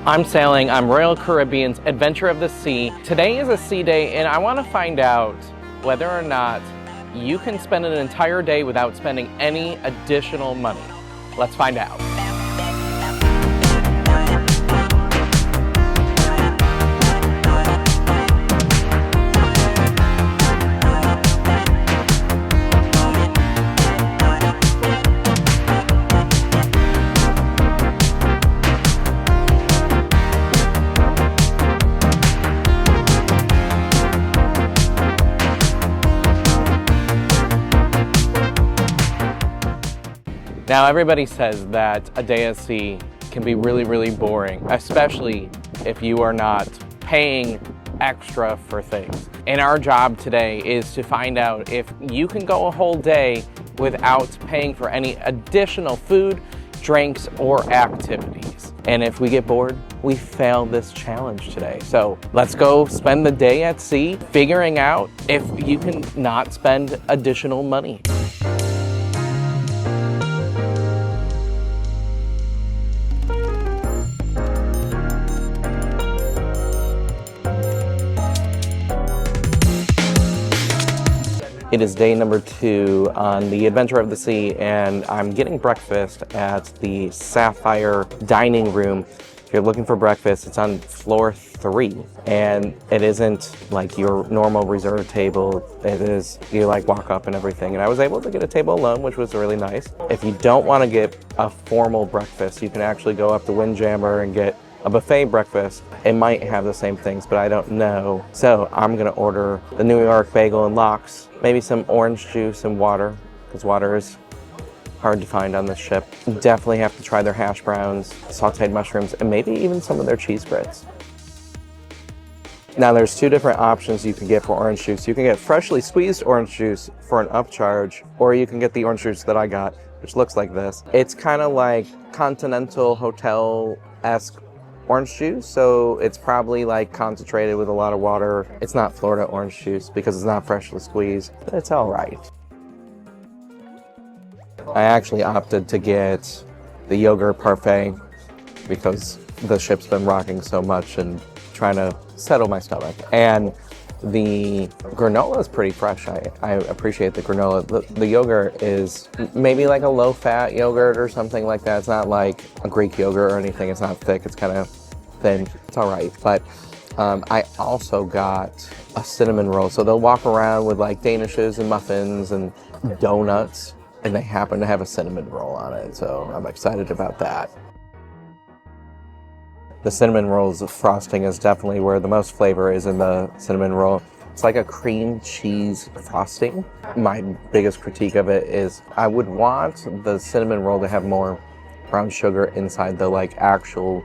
I'm sailing on Royal Caribbean's Adventure of the Sea. Today is a sea day, and I want to find out whether or not you can spend an entire day without spending any additional money. Let's find out. Now, everybody says that a day at sea can be really, really boring, especially if you are not paying extra for things. And our job today is to find out if you can go a whole day without paying for any additional food, drinks, or activities. And if we get bored, we fail this challenge today. So let's go spend the day at sea figuring out if you can not spend additional money. It is day number 2 on the Adventure of the Sea, and I'm getting breakfast at the Sapphire Dining Room. If you're looking for breakfast, it's on floor 3, and it isn't like your normal reserved table. It is, you like walk up and everything, and I was able to get a table alone, which was really nice. If you don't want to get a formal breakfast, you can actually go up to Windjammer and get a buffet breakfast. It might have the same things, but I don't know. So I'm gonna order the New York bagel and lox, maybe some orange juice and water, because water is hard to find on this ship. Definitely have to try their hash browns, sauteed mushrooms, and maybe even some of their cheese grits. Now there's 2 different options you can get for orange juice. You can get freshly squeezed orange juice for an upcharge, or you can get the orange juice that I got, which looks like this. It's kind of like continental hotel-esque orange juice, so it's probably like concentrated with a lot of water. It's not Florida orange juice because it's not freshly squeezed, but it's all right. I actually opted to get the yogurt parfait because the ship's been rocking so much and trying to settle my stomach. And the granola is pretty fresh. I appreciate the granola. The yogurt is maybe like a low-fat yogurt or something like that. It's not like a Greek yogurt or anything. It's not thick. It's kind of thin. It's all right. But I also got a cinnamon roll. So they'll walk around with like danishes and muffins and donuts, and they happen to have a cinnamon roll on it. So I'm excited about that. The cinnamon roll's frosting is definitely where the most flavor is in the cinnamon roll. It's like a cream cheese frosting. My biggest critique of it is I would want the cinnamon roll to have more brown sugar inside the like actual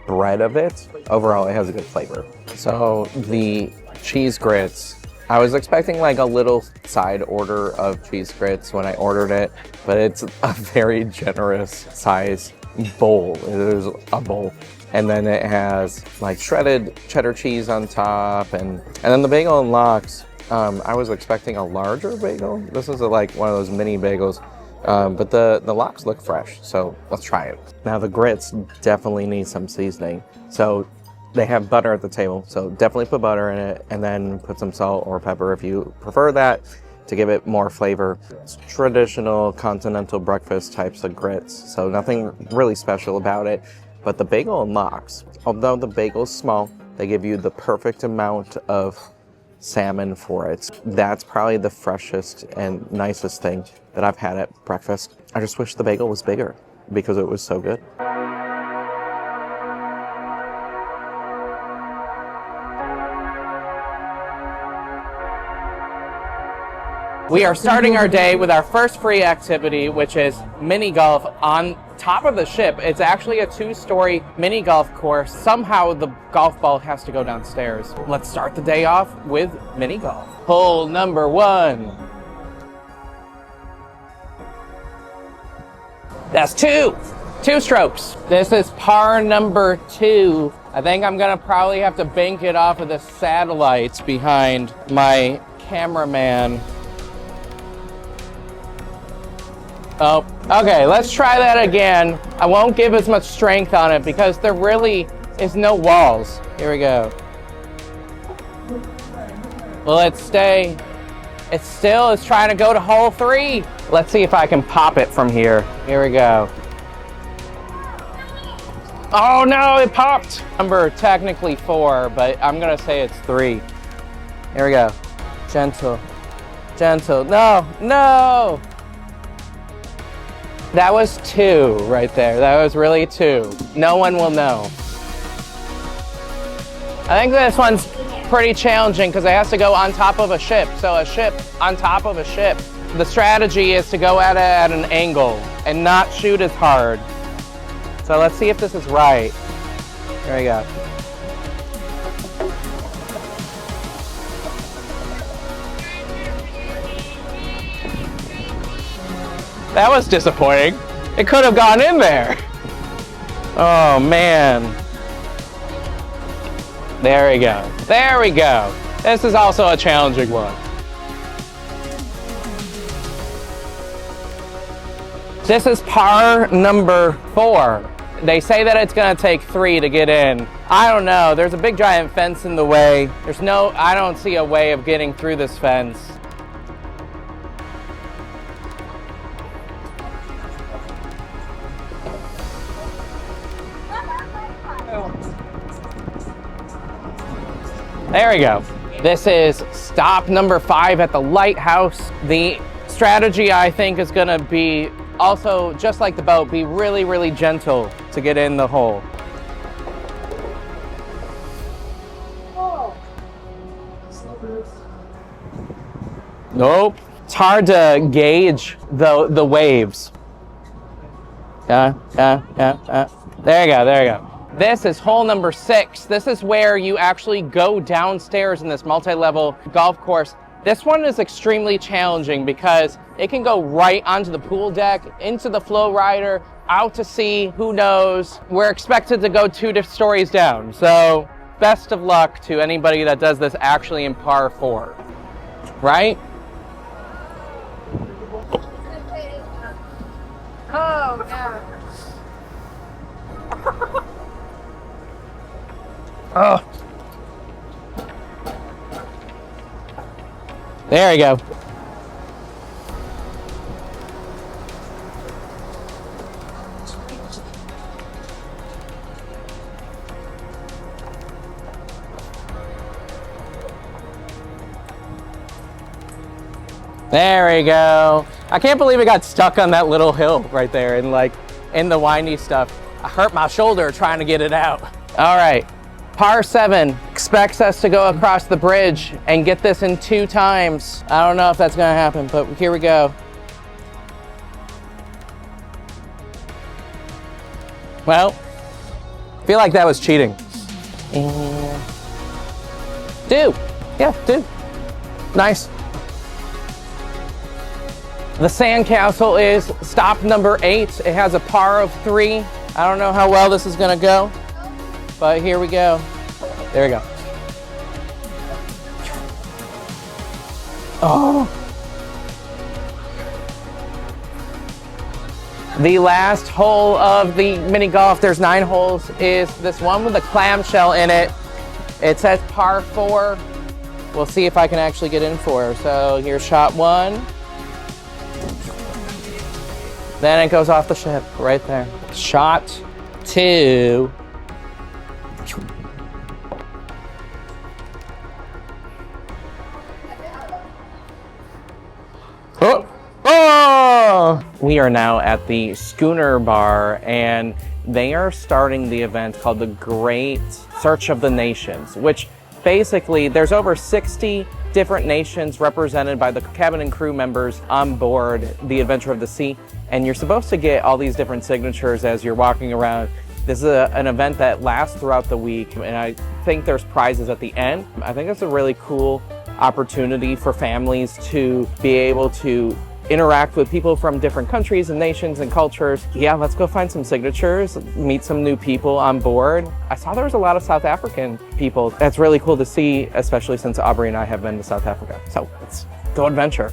bread of it. Overall, it has a good flavor. So the cheese grits, I was expecting like a little side order of cheese grits when I ordered it, but it's a very generous size bowl. It is a bowl. And then it has like shredded cheddar cheese on top, and then the bagel and lox. I was expecting a larger bagel. This is like one of those mini bagels, but the lox look fresh, so let's try it. Now the grits definitely need some seasoning. So they have butter at the table, so definitely put butter in it, and then put some salt or pepper if you prefer that to give it more flavor. It's traditional continental breakfast types of grits, so nothing really special about it. But the bagel and lox, although the bagel's small, they give you the perfect amount of salmon for it. That's probably the freshest and nicest thing that I've had at breakfast. I just wish the bagel was bigger because it was so good. We are starting our day with our first free activity, which is mini golf on top of the ship. It's actually a 2-story mini golf course. Somehow the golf ball has to go downstairs. Let's start the day off with mini golf. Hole number 1. That's 2 strokes. This is par number 2. I think I'm gonna probably have to bank it off of the satellites behind my cameraman. Oh, okay, let's try that again. I won't give as much strength on it because there really is no walls. Here we go. Will it stay? It still is trying to go to hole 3. Let's see if I can pop it from here. Here we go. Oh no, it popped. Number technically 4, but I'm gonna say it's 3. Here we go. Gentle, gentle. No, no. That was 2 right there. That was really 2. No one will know. I think this one's pretty challenging because it has to go on top of a ship. So a ship on top of a ship. The strategy is to go at it at an angle and not shoot as hard. So let's see if this is right. Here we go. That was disappointing. It could have gone in there. Oh man. There we go. There we go. This is also a challenging one. This is par number 4. They say that it's gonna take 3 to get in. I don't know. There's a big giant fence in the way. I don't see a way of getting through this fence. There we go. This is stop number 5 at the lighthouse. The strategy, I think, is gonna be also, just like the boat, be really, really gentle to get in the hole. Nope. It's hard to gauge the waves. There you go, there you go. This is hole number 6. This is where you actually go downstairs in this multi-level golf course. This one is extremely challenging because it can go right onto the pool deck, into the flow rider, out to sea, who knows. We're expected to go 2 stories down. So best of luck to anybody that does this actually in par 4, right? Oh, yeah. Oh. There you go. There we go. I can't believe it got stuck on that little hill right there and like in the windy stuff. I hurt my shoulder trying to get it out. All right. Par 7 expects us to go across the bridge and get this in 2 times. I don't know if that's gonna happen, but here we go. Well, I feel like that was cheating. Do. Yeah, do. Nice. The sandcastle is stop number 8. It has a par of 3. I don't know how well this is gonna go. But here we go. There we go. Oh. The last hole of the mini golf, there's 9 holes, is this one with a clamshell in it. It says par 4. We'll see if I can actually get in for it. So here's shot 1. Then it goes off the ship right there. Shot 2. Oh. Oh! We are now at the Schooner Bar, and they are starting the event called the Great Search of the Nations, which basically there's over 60 different nations represented by the cabin and crew members on board the Adventure of the Sea, and you're supposed to get all these different signatures as you're walking around. This is an event that lasts throughout the week, and I think there's prizes at the end. I think it's a really cool opportunity for families to be able to interact with people from different countries and nations and cultures. Yeah, let's go find some signatures, meet some new people on board. I saw there was a lot of South African people. That's really cool to see, especially since Aubrey and I have been to South Africa. So let's go adventure.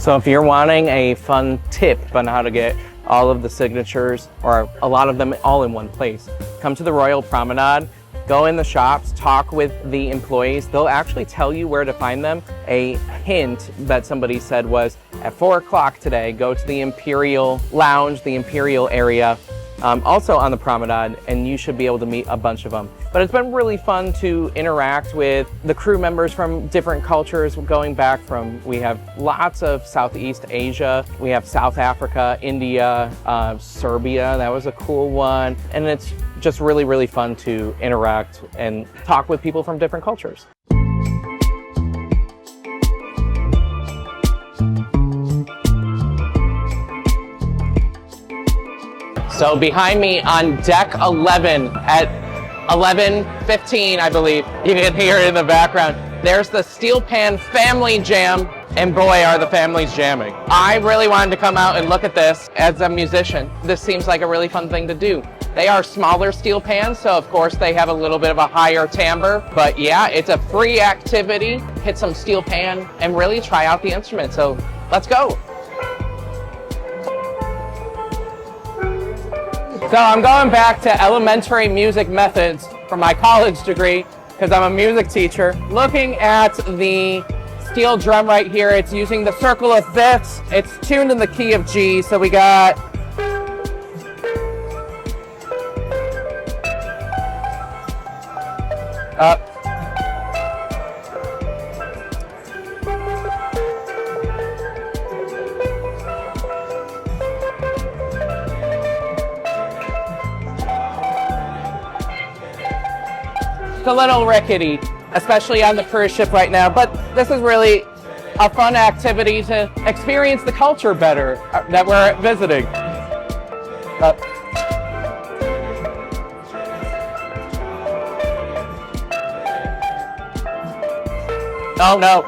So if you're wanting a fun tip on how to get all of the signatures, or a lot of them all in one place, come to the Royal Promenade, go in the shops, talk with the employees. They'll actually tell you where to find them. A hint that somebody said was, at 4 o'clock today, go to the Imperial Lounge, the Imperial area, also on the promenade, and you should be able to meet a bunch of them. But it's been really fun to interact with the crew members from different cultures going back from, we have lots of Southeast Asia, we have South Africa, India, Serbia, that was a cool one. And it's just really, really fun to interact and talk with people from different cultures. So behind me on deck 11 at 11:15, I believe, you can hear it in the background, there's the Steel Pan Family Jam, and boy, are the families jamming. I really wanted to come out and look at this as a musician. This seems like a really fun thing to do. They are smaller steel pans, so of course they have a little bit of a higher timbre, but yeah, it's a free activity. Hit some steel pan and really try out the instrument, so let's go. So I'm going back to elementary music methods for my college degree because I'm a music teacher. Looking at the steel drum right here, it's using the circle of fifths. It's tuned in the key of G, so we got up. It's a little rickety, especially on the cruise ship right now, but this is really a fun activity to experience the culture better that we're visiting. Oh no.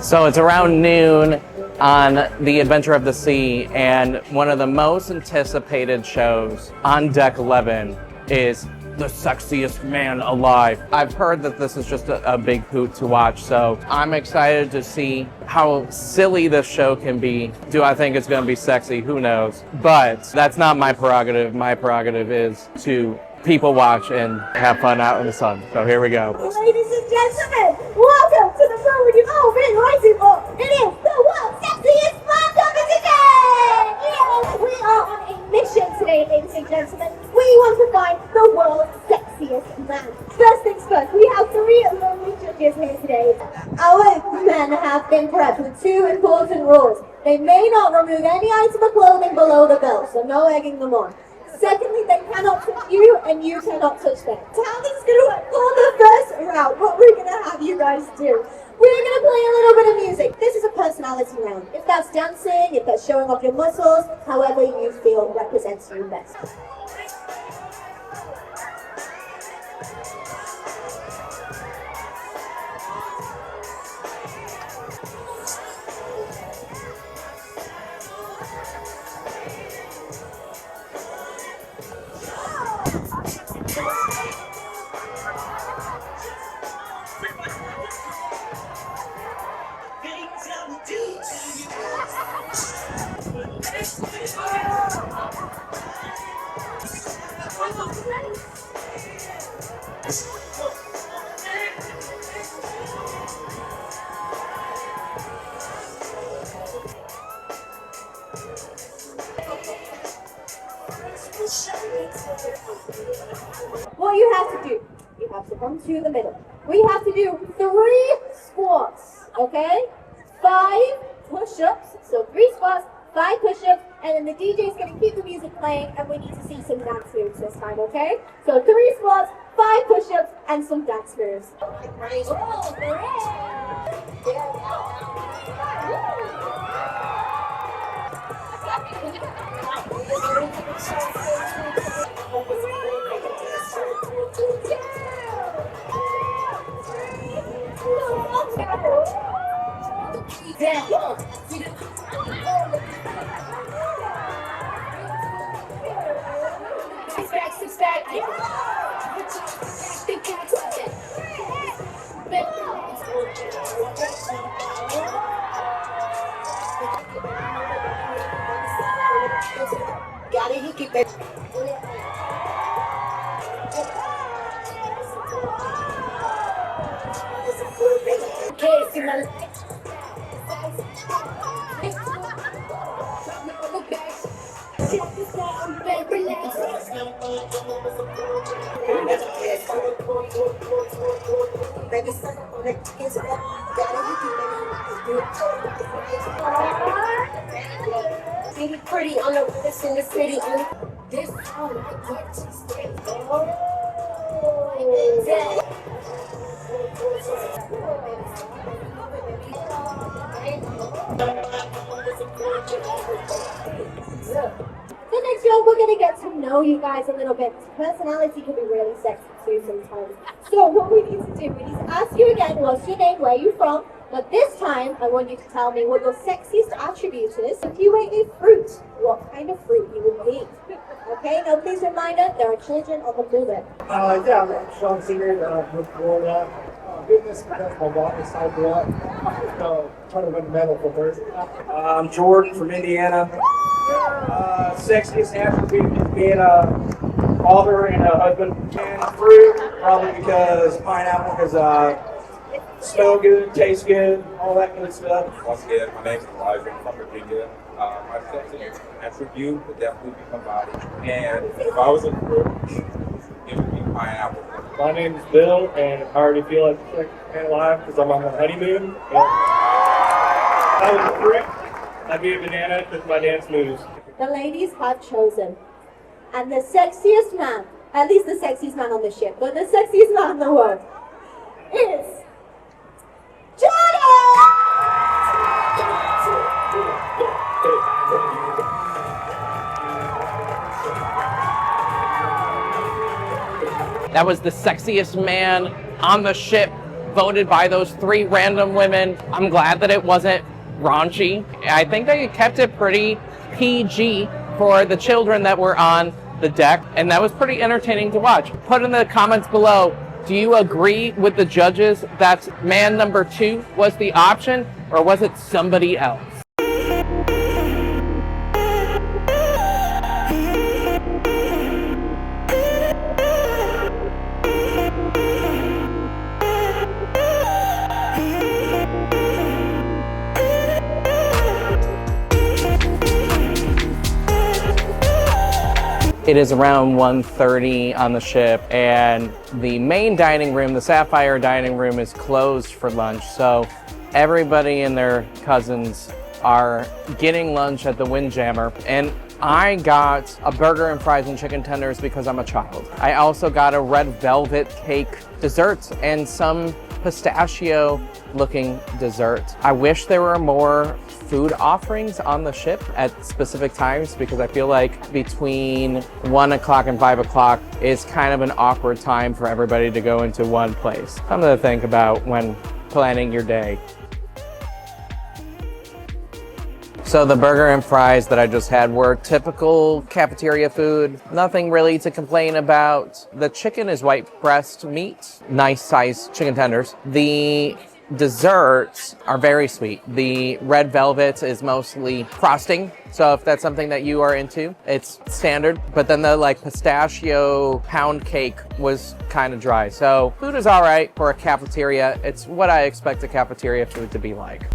So it's around noon on the Adventure of the Sea, and one of the most anticipated shows on Deck 11 is The Sexiest Man Alive. I've heard that this is just a big hoot to watch, so I'm excited to see how silly this show can be. Do I think it's going to be sexy? Who knows? But that's not my prerogative. My prerogative is to people watch and have fun out in the sun. So here we go. Ladies and gentlemen, welcome to the show you've all been waiting for. It is the World's Sexiest Man Competition! Yeah, we are on a mission today, ladies and gentlemen. We want to find the world's sexiest man. First things first, we have 3 lovely judges here today. Our men have been prepped with 2 important rules. They may not remove any item of clothing below the belt, so no egging them on. Secondly, they cannot touch you and you cannot touch them. So how this is going to work for the first round, what we're going to have you guys do, we're going to play a little bit of music. This is a personality round. If that's dancing, if that's showing off your muscles, however you feel represents you best. What you have to do, you have to come to the middle. We have to do 3 squats, okay? 5 push-ups, so 3 squats, 5 push-ups, and then the DJ is going to keep the music playing, and we need to see some dance moves this time, okay? So 3 squats, 5 push-ups, and some dance moves. Gotta hit it, baby. City pretty on the wrist in the city on this all I get to stay. So next year we're gonna get to know you guys a little bit. Personality can be really sexy too sometimes. So what we need to do, we need to ask you again, what's your name, where are you from? But this time, I want you to tell me what your sexiest attribute is. If you ate a fruit, what kind of fruit you would eat? Okay, now please reminder, there are children on the movement. Yeah, I'm Sean Singer from Florida. Goodness, because my body signed me up. So, trying to win a medal for first. I'm Jordan from Indiana. Sexiest attribute is being a father and a husband. And fruit, probably because pineapple is smell good, taste good, all that good stuff. Once again, my name is Elijah. I'm from Virginia. My sexiest attribute would definitely be my body. And if I was a fruit, it would be pineapple. My name is Bill, and I already feel like the sexiest man alive because I'm on my honeymoon. And if I was a fruit, I'd be a banana because my dance moves. The ladies have chosen. And the sexiest man, at least the sexiest man on the ship, but the sexiest man in the world is Jordan! That was the sexiest man on the ship, voted by those 3 random women. I'm glad that it wasn't raunchy. I think they kept it pretty PG for the children that were on the deck, and that was pretty entertaining to watch. Put in the comments below, do you agree with the judges that man number 2 was the option, or was it somebody else? It is around 1:30 on the ship, and the main dining room, the Sapphire dining room, is closed for lunch. So everybody and their cousins are getting lunch at the Windjammer. And I got a burger and fries and chicken tenders because I'm a child. I also got a red velvet cake dessert and some pistachio looking dessert. I wish there were more food offerings on the ship at specific times, because I feel like between 1 o'clock and 5 o'clock is kind of an awkward time for everybody to go into one place. Something to think about when planning your day. So the burger and fries that I just had were typical cafeteria food. Nothing really to complain about. The chicken is white breast meat, nice sized chicken tenders. The desserts are very sweet. The red velvet is mostly frosting, so if that's something that you are into, it's standard. But then the pistachio pound cake was kind of dry. So food is all right for a cafeteria. It's what I expect a cafeteria food to be like.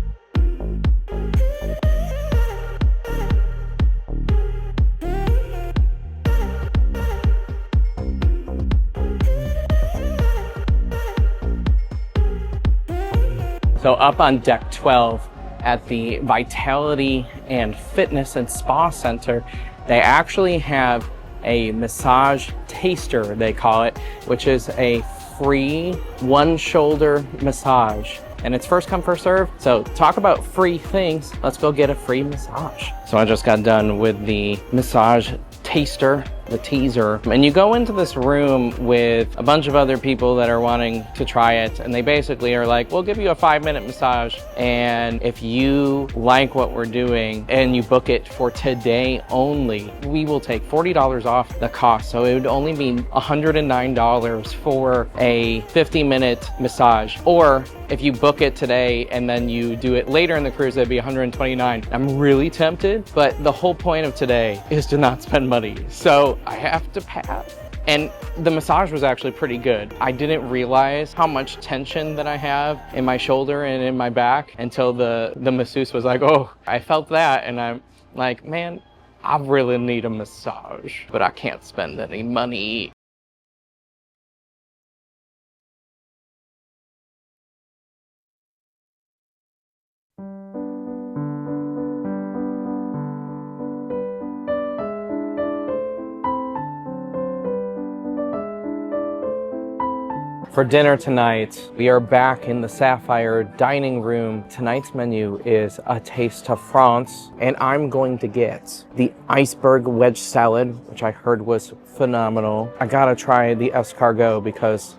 So up on deck 12 at the Vitality and Fitness and Spa Center, they actually have a massage taster, they call it, which is a free one shoulder massage. And it's first come, first serve. So talk about free things. Let's go get a free massage. So I just got done with the massage taster. the teaser. And you go into this room with a bunch of other people that are wanting to try it, and they basically are like, we'll give you a 5-minute massage, and if you like what we're doing and you book it for today only, we will take $40 off the cost. So it would only be $109 for a 50-minute massage. Or if you book it today and then you do it later in the cruise, it'd be $129. I'm really tempted, but the whole point of today is to not spend money. So I have to pass. And the massage was actually pretty good. I didn't realize how much tension that I have in my shoulder and in my back until the masseuse was like, oh, I felt that. And I'm like, man, I really need a massage, but I can't spend any money. For dinner tonight, we are back in the Sapphire dining room. Tonight's menu is a taste of France, and I'm going to get the iceberg wedge salad, which I heard was phenomenal. I gotta try the escargot because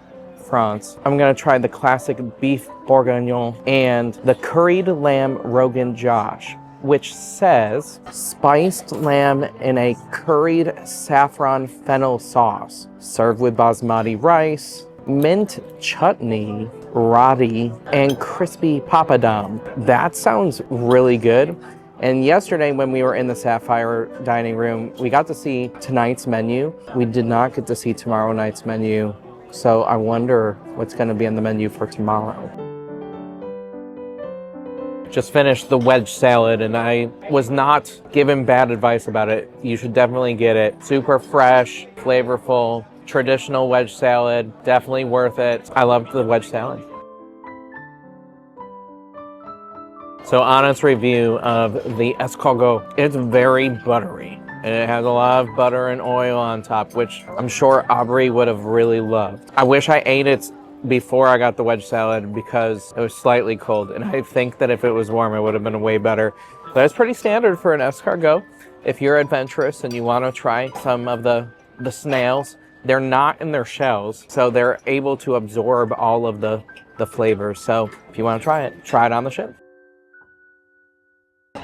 France. I'm gonna try the classic beef bourguignon and the curried lamb rogan josh, which says spiced lamb in a curried saffron fennel sauce, served with basmati rice, mint chutney, roti, and crispy papadum. That sounds really good. And yesterday when we were in the Sapphire dining room, we got to see tonight's menu. We did not get to see tomorrow night's menu. So I wonder what's gonna be on the menu for tomorrow. Just finished the wedge salad and I was not given bad advice about it. You should definitely get it. Super fresh, flavorful, traditional wedge salad, definitely worth it. I loved the wedge salad. So honest review of the escargot. It's very buttery and it has a lot of butter and oil on top, which I'm sure Aubrey would have really loved. I wish I ate it before I got the wedge salad because it was slightly cold, and I think that if it was warm it would have been way better. But it's pretty standard for an escargot. If you're adventurous and you want to try some of the snails, they're not in their shells, so they're able to absorb all of the flavors. So if you want to try it on the ship.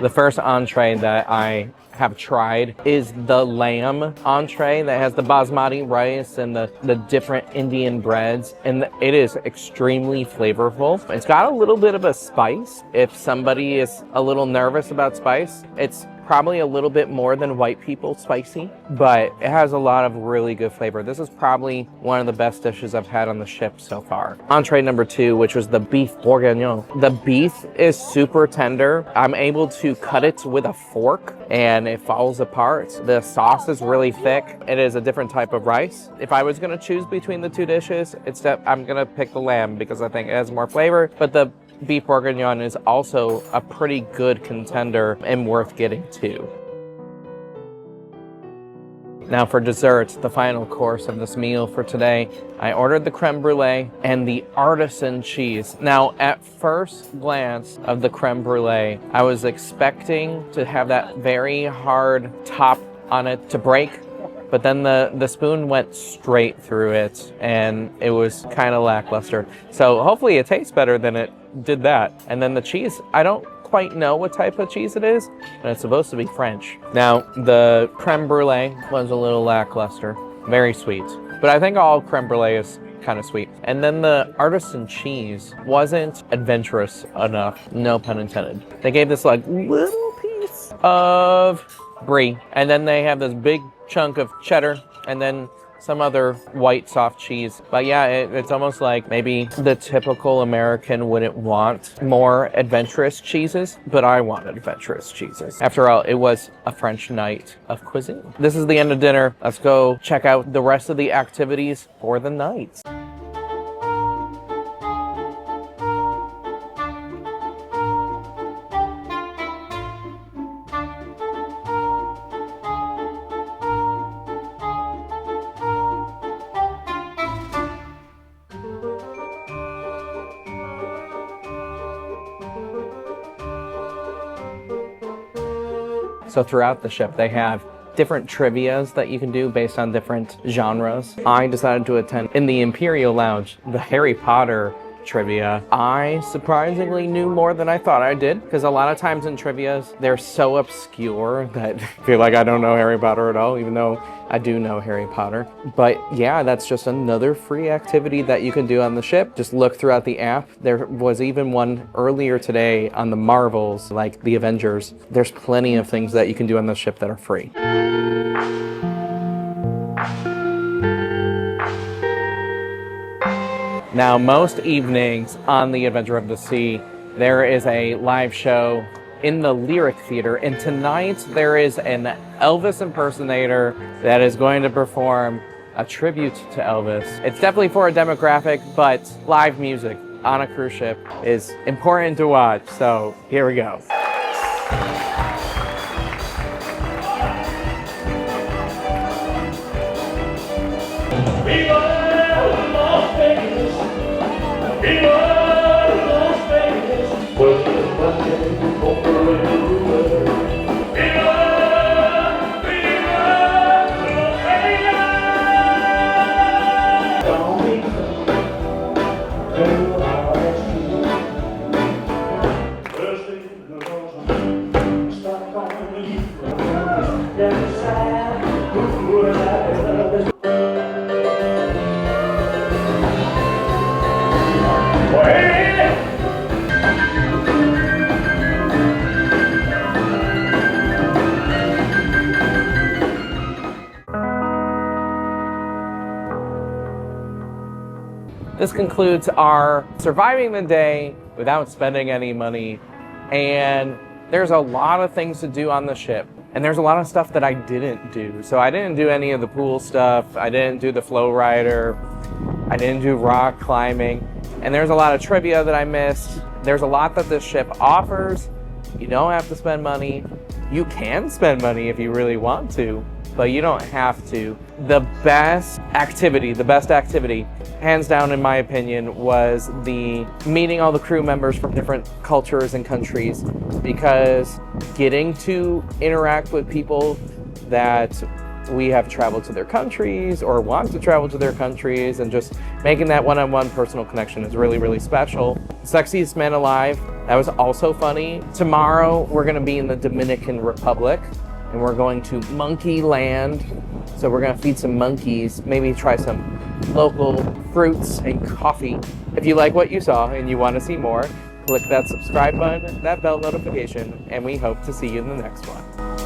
The first entree that I have tried is the lamb entree that has the basmati rice and the different Indian breads, and it is extremely flavorful. It's got a little bit of a spice. If somebody is a little nervous about spice, it's probably a little bit more than white people spicy, but it has a lot of really good flavor. This is probably one of the best dishes I've had on the ship so far. Entree number 2, which was the beef bourguignon. The beef is super tender. I'm able to cut it with a fork and it falls apart. The sauce is really thick. It is a different type of rice. If I was gonna choose between the two dishes, I'm gonna pick the lamb because I think it has more flavor, but the beef bourguignon is also a pretty good contender and worth getting too. Now for dessert, the final course of this meal for today, I ordered the creme brulee and the artisan cheese. Now at first glance of the creme brulee, I was expecting to have that very hard top on it to break, but then the spoon went straight through it and it was kind of lackluster. So hopefully it tastes better than it did that. And then the cheese, I don't quite know what type of cheese it is, and it's supposed to be French. Now, the creme brulee was a little lackluster, very sweet, but I think all creme brulee is kind of sweet. And then the artisan cheese wasn't adventurous enough, no pun intended. They gave this like little piece of brie, and then they have this big chunk of cheddar, and then some other white soft cheese. But yeah, it's almost like maybe the typical American wouldn't want more adventurous cheeses, but I wanted adventurous cheeses. After all, it was a French night of cuisine. This is the end of dinner. Let's go check out the rest of the activities for the night. So throughout the ship, they have different trivias that you can do based on different genres. I decided to attend in the Imperial Lounge, the Harry Potter trivia. I surprisingly knew more than I thought I did, because a lot of times in trivias, they're so obscure that I feel like I don't know Harry Potter at all, even though I do know Harry Potter. But yeah, that's just another free activity that you can do on the ship. Just look throughout the app. There was even one earlier today on the Marvels, like the Avengers. There's plenty of things that you can do on the ship that are free. Now, most evenings on the Adventure of the Sea, there is a live show in the Lyric Theater, and tonight there is an Elvis impersonator that is going to perform a tribute to Elvis. It's definitely for a demographic, but live music on a cruise ship is important to watch, so here we go. This concludes our surviving the day without spending any money. And there's a lot of things to do on the ship. And there's a lot of stuff that I didn't do. So I didn't do any of the pool stuff. I didn't do the flow rider. I didn't do rock climbing. And there's a lot of trivia that I missed. There's a lot that this ship offers. You don't have to spend money. You can spend money if you really want to, but you don't have to. The best activity, hands down in my opinion, was the meeting all the crew members from different cultures and countries, because getting to interact with people that we have traveled to their countries or want to travel to their countries, and just making that one-on-one personal connection is really, really special. Sexiest Man Alive, that was also funny. Tomorrow, we're gonna be in the Dominican Republic, and we're going to Monkey Land. So we're gonna feed some monkeys, maybe try some local fruits and coffee. If you like what you saw and you wanna see more, click that subscribe button, that bell notification, and we hope to see you in the next one.